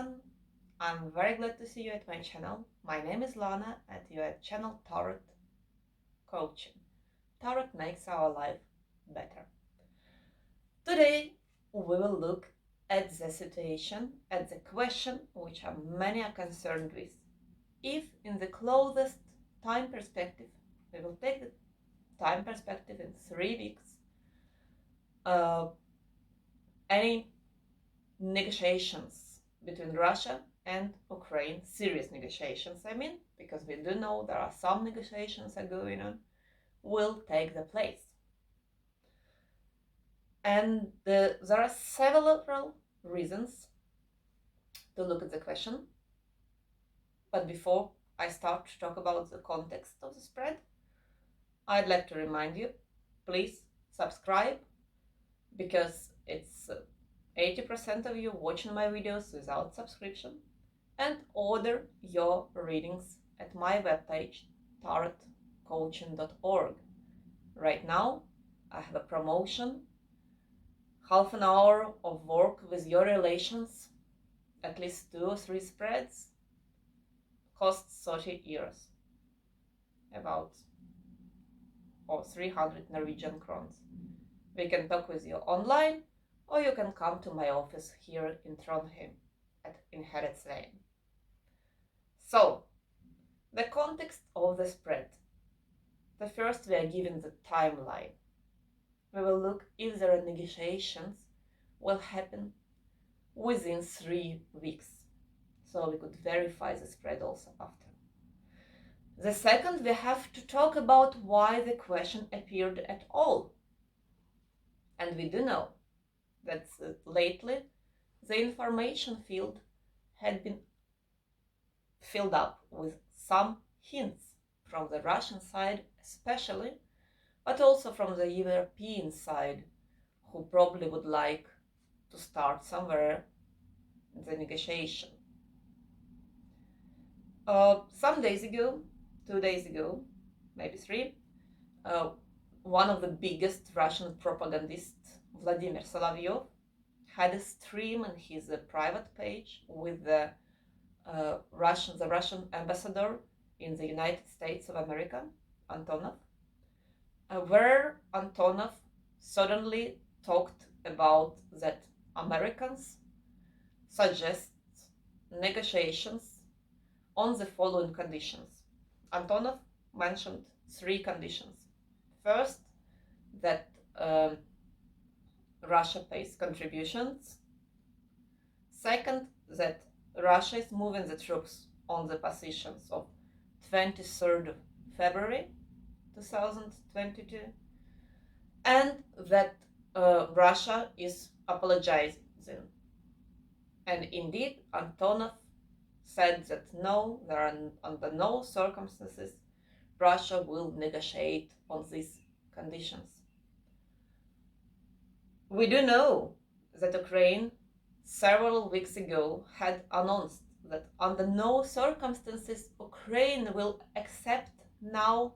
everyone, I'm very glad to see you at my channel. My name is Lana and you're at channel Tarot Coaching. Tarot makes our life better. Today we will look at the situation, at the question which many are concerned with. If in the closest time perspective, we will take the time perspective in 3 weeks, any negotiations between Russia and Ukraine, serious negotiations, I mean, because we do know there are some negotiations are going on, will take the place. And there are several reasons to look at the question. But before I start to talk about the context of the spread, I'd like to remind you, please subscribe, because it's 80% of you watching my videos without subscription, and order your readings at my webpage, tarotcoaching.org. Right now, I have a promotion, half an hour of work with your relations, at least 2 or 3 spreads, costs 30 euros, about 300 Norwegian crowns. We can talk with you online, or you can come to my office here in Trondheim at Inherits Lane. So, the context of the spread. The first, we are given the timeline. We will look if there are negotiations will happen within 3 weeks. So we could verify the spread also after. The second, we have to talk about why the question appeared at all. And we do know that lately the information field had been filled up with some hints from the Russian side especially, but also from the European side, who probably would like to start somewhere in the negotiation. Some days ago, 2 days ago, maybe 3, one of the biggest Russian propagandists, Vladimir Solovyov, had a stream on his private page with the Russian ambassador in the United States of America, Antonov, where Antonov suddenly talked about that Americans suggest negotiations on the following conditions. Antonov mentioned 3 conditions. First, that Russia pays contributions. Second, that Russia is moving the troops on the positions of 23rd of February 2022, and that Russia is apologizing. And indeed, Antonov said that no, there are under no circumstances Russia will negotiate on these conditions. We do know that Ukraine several weeks ago had announced that under no circumstances Ukraine will accept now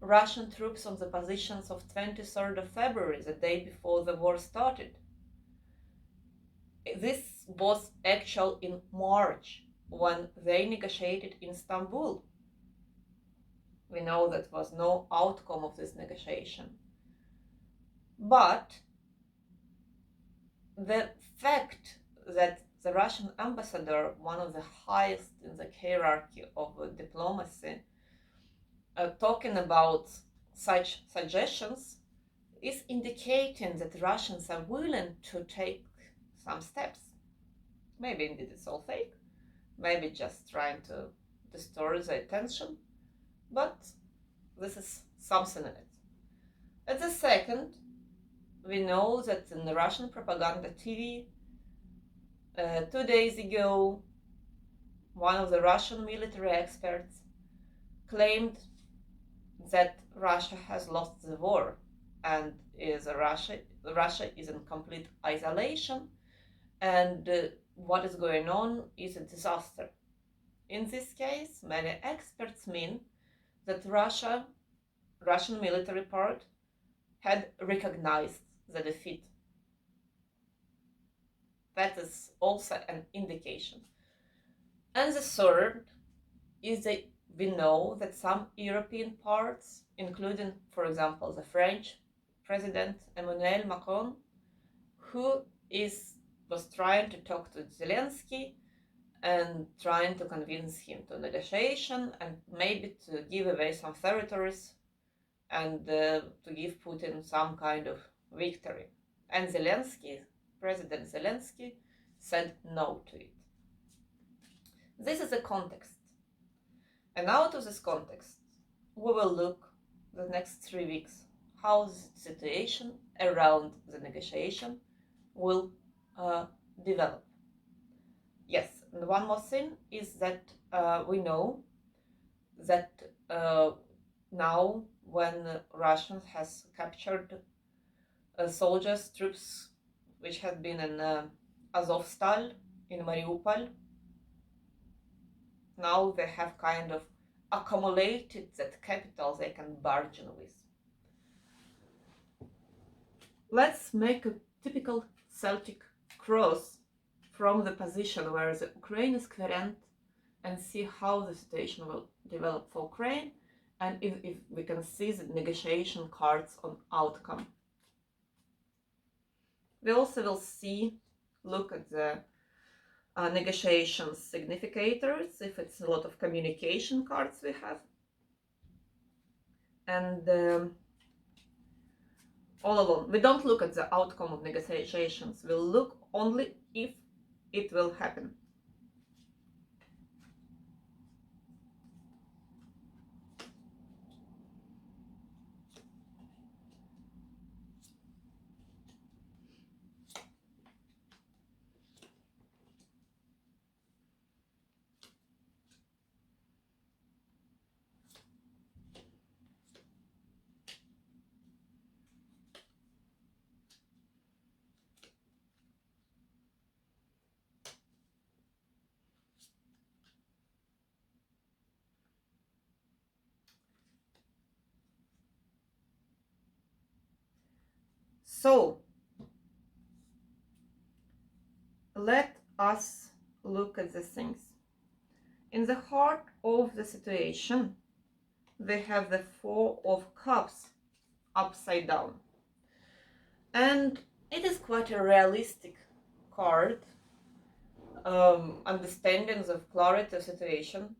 Russian troops on the positions of 23rd of February, the day before the war started. This was actual in March, when they negotiated in Istanbul. We know that was no outcome of this negotiation. But the fact that the Russian ambassador, one of the highest in the hierarchy of diplomacy, talking about such suggestions, is indicating that Russians are willing to take some steps. Maybe indeed it's all fake, maybe just trying to distort the attention, but this is something in it. At the second, we know that in the Russian propaganda TV, 2 days ago, one of the Russian military experts claimed that Russia has lost the war and Russia is in complete isolation, and what is going on is a disaster. In this case, many experts mean that Russian military part had recognized the defeat. that is also an indication. And the third is that we know that some European parts, including, for example, the French President Emmanuel Macron, who was trying to talk to Zelensky and trying to convince him to negotiation and maybe to give away some territories and to give Putin some kind of victory. And President Zelensky, said no to it. This is the context. And out of this context, we will look the next 3 weeks how the situation around the negotiation will develop. Yes, and one more thing is that we know that now when Russia has captured soldiers, troops which had been in Azovstal, in Mariupol, now they have kind of accumulated that capital they can bargain with. Let's make a typical Celtic cross from the position where the Ukraine is current and see how the situation will develop for Ukraine and if we can see the negotiation cards on outcome. We also will look at the negotiations significators, if it's a lot of communication cards we have. And all along, we don't look at the outcome of negotiations, we'll look only if it will happen. So, let us look at the things. In the heart of the situation, we have the Four of Cups upside down. And it is quite a realistic card, understanding of clarity of situation.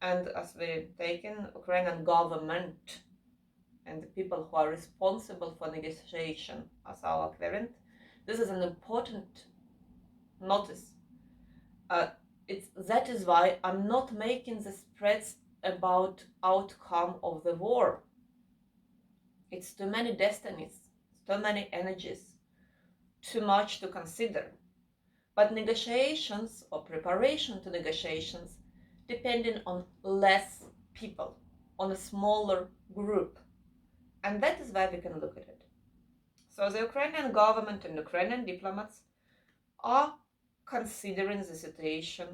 And as we've taken Ukrainian government and the people who are responsible for negotiation as our parent, this is an important notice. That is why I'm not making the spreads about outcome of the war. It's too many destinies, too many energies, too much to consider. But negotiations or preparation to negotiations depending on less people, on a smaller group. And that is why we can look at it. So the Ukrainian government and Ukrainian diplomats are considering the situation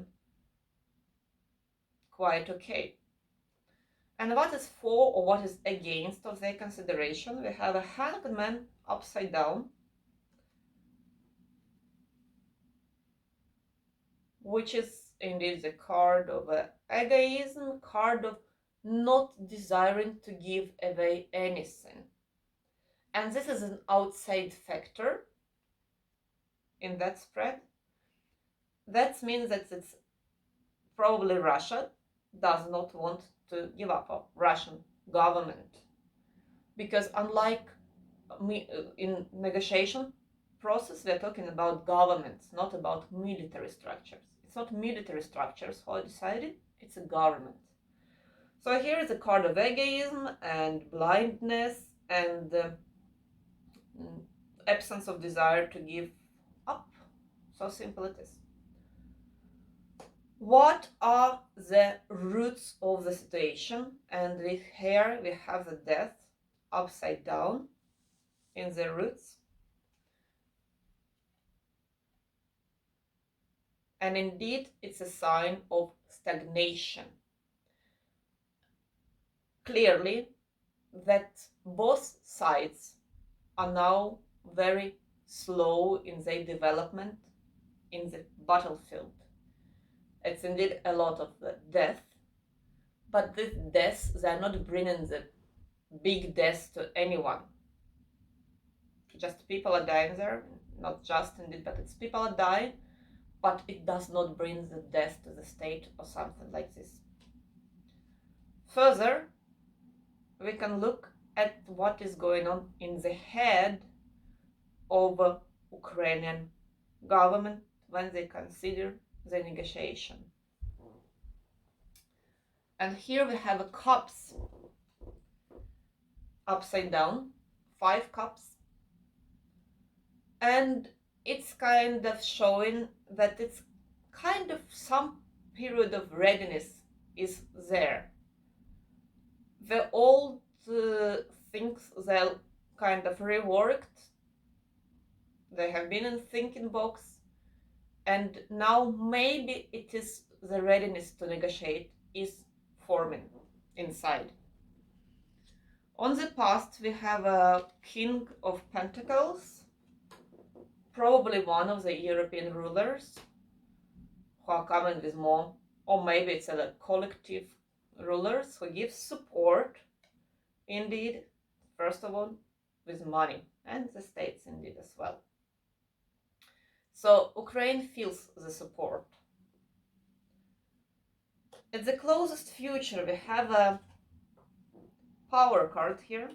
quite okay. And what is for or what is against of their consideration? We have a hanged man upside down, which is indeed the card of egoism, card of not desiring to give away anything. And this is an outside factor in that spread. That means that it's probably Russia does not want to give up, or Russian government. Because unlike in negotiation process, we are talking about governments, not about military structures. It's not military structures who are decided, it's a government. So here is a card of egoism and blindness and absence of desire to give up. So simple it is. What are the roots of the situation? And here we have the death upside down in the roots. And indeed, it's a sign of stagnation. Clearly, that both sides are now very slow in their development, in the battlefield. It's indeed a lot of death, but these deaths, they are not bringing the big deaths to anyone. Just people are dying there, not just indeed, but it's people are dying, but it does not bring the death to the state or something like this. Further, we can look at what is going on in the head of Ukrainian government when they consider the negotiation. And here we have a cups upside down, 5 cups, and it's kind of showing that it's kind of some period of readiness is there. The old things, they're kind of reworked, they have been in thinking box, and now maybe it is the readiness to negotiate is forming inside. On the past, we have a King of Pentacles, probably one of the European rulers who are coming with more, or maybe it's a collective rulers who give support, indeed, first of all, with money, and the states indeed as well. So Ukraine feels the support. At the closest future, we have a power card here.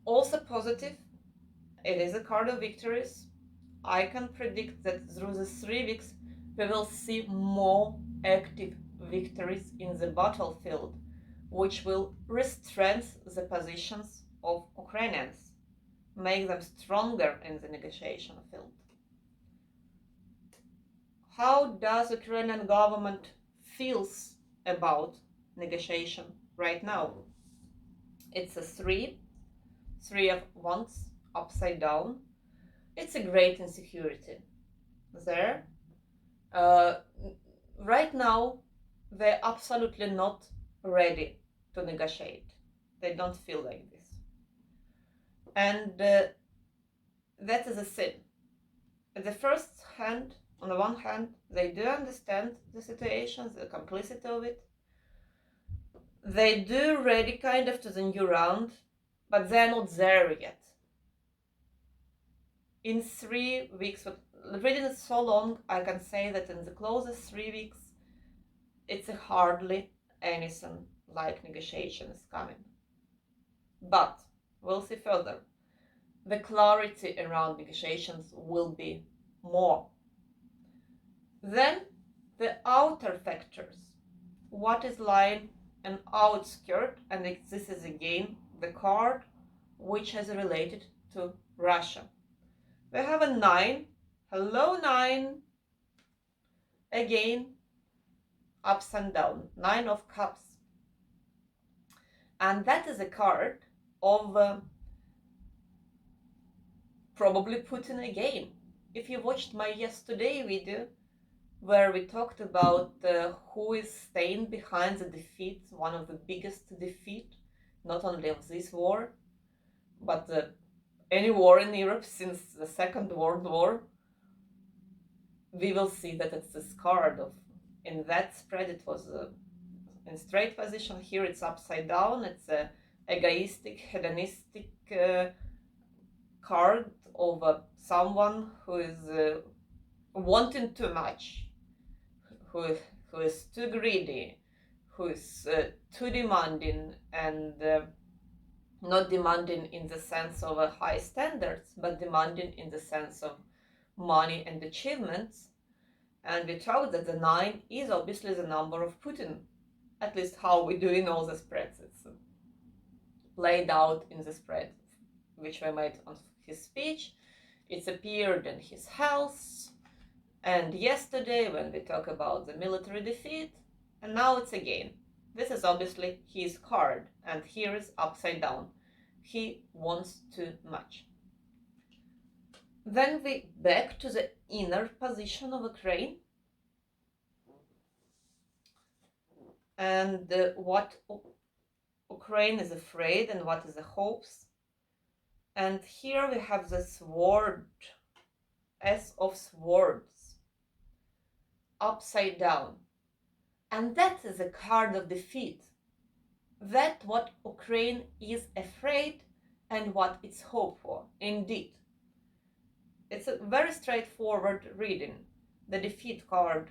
Also positive, it is a card of victories. I can predict that through the 3 weeks we will see more active victories in the battlefield, which will re-strengthen the positions of Ukrainians, make them stronger in the negotiation field. How does the Ukrainian government feels about negotiation right now? It's a 3 of Wands upside down. It's a great insecurity there. Right now, they're absolutely not ready to negotiate. They don't feel like this. And that is a sin. At the first hand, on the one hand, they do understand the situation, the complicity of it. They do ready kind of to the new round, but they're not there yet. In 3 weeks, reading it so long, I can say that in the closest 3 weeks, it's hardly anything like negotiations coming. But we'll see further. The clarity around negotiations will be more. Then the outer factors. What is lying an outskirt, and this is again the card which is related to Russia. We have a 9. Hello 9. Again, ups and down. 9 of Cups. And that is a card of probably Putin again. If you watched my yesterday video where we talked about who is staying behind the defeat, one of the biggest defeat, not only of this war, but any war in Europe since the Second World War, we will see that it's this card of, in that spread it was in straight position, here it's upside down, it's a egoistic, hedonistic card of someone who is wanting too much, who is too greedy, who is too demanding, and not demanding in the sense of high standards, but demanding in the sense of money and achievements. And we talked that the 9 is obviously the number of Putin, at least how we do in all the spreads. It's played out in the spread which we made on his speech. It's appeared in his health, and yesterday when we talk about the military defeat, and now it's again. This is obviously his card, and here is upside down. He wants too much. Then we back to the inner position of Ukraine, and what Ukraine is afraid and what is the hopes. And here we have the sword, S of swords, upside down. And that is a card of defeat. That's what Ukraine is afraid and what it's hope for, indeed. It's a very straightforward reading. The defeat card.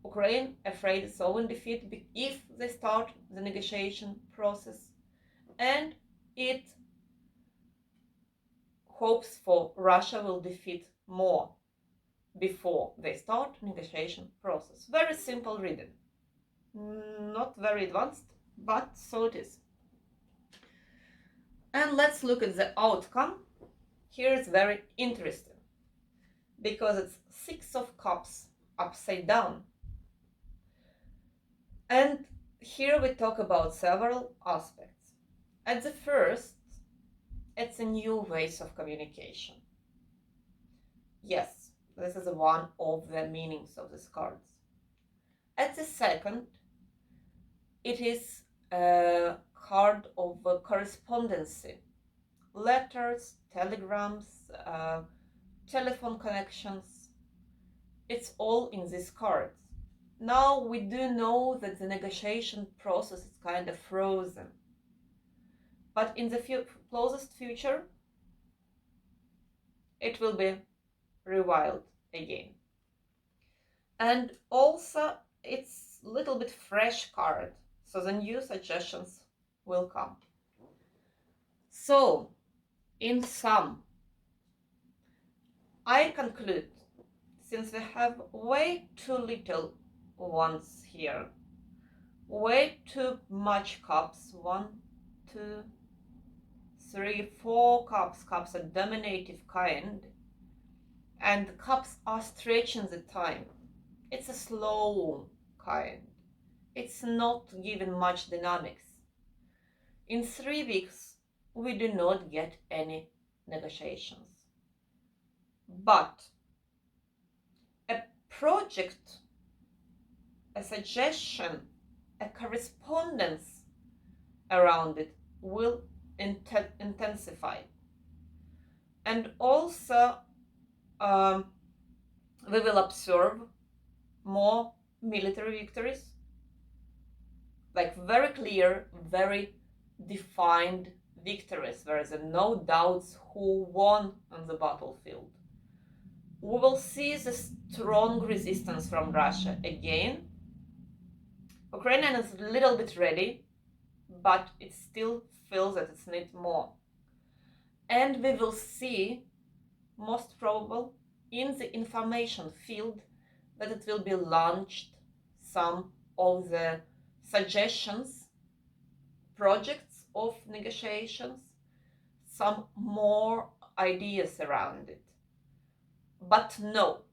Ukraine afraid so in defeat if they start the negotiation process, and it hopes for Russia will defeat more before they start negotiation process. Very simple reading. Not very advanced, but so it is. And let's look at the outcome. Here it's very interesting because it's 6 of Cups upside down. And here we talk about several aspects. At the first, it's a new ways of communication. Yes, this is one of the meanings of these cards. At the second, it is a card of correspondence, letters, telegrams, telephone connections. It's all in these cards. Now we do know that the negotiation process is kind of frozen. But in the closest future, it will be revived again. And also, it's a little bit fresh card, so the new suggestions will come. So, in sum, I conclude, since we have way too little ones here, way too much cups, 1, 2, 3, 4 cups, cups are dominative kind, and the cups are stretching the time. It's a slow kind. It's not giving much dynamics. In 3 weeks, we do not get any negotiations. But a project, a suggestion, a correspondence around it will intensify. And also, we will observe more military victories, like very clear, very defined victories. There is no doubts who won on the battlefield. We will see the strong resistance from Russia again. Ukraine is a little bit ready, but it still feels that it needs more. And we will see, most probable, in the information field, that it will be launched some of the suggestions, projects of negotiations, some more ideas around it. But no,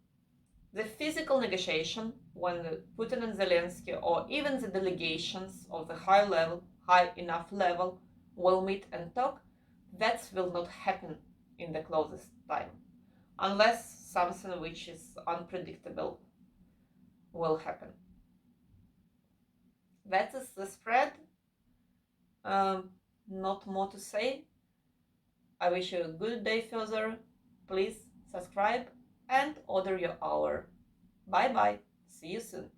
the physical negotiation, when Putin and Zelensky, or even the delegations of the high enough level, will meet and talk, that will not happen in the closest time, unless something which is unpredictable will happen. That is the spread. Not more to say. I wish you a good day further. Please subscribe and order your hour. Bye bye. See you soon.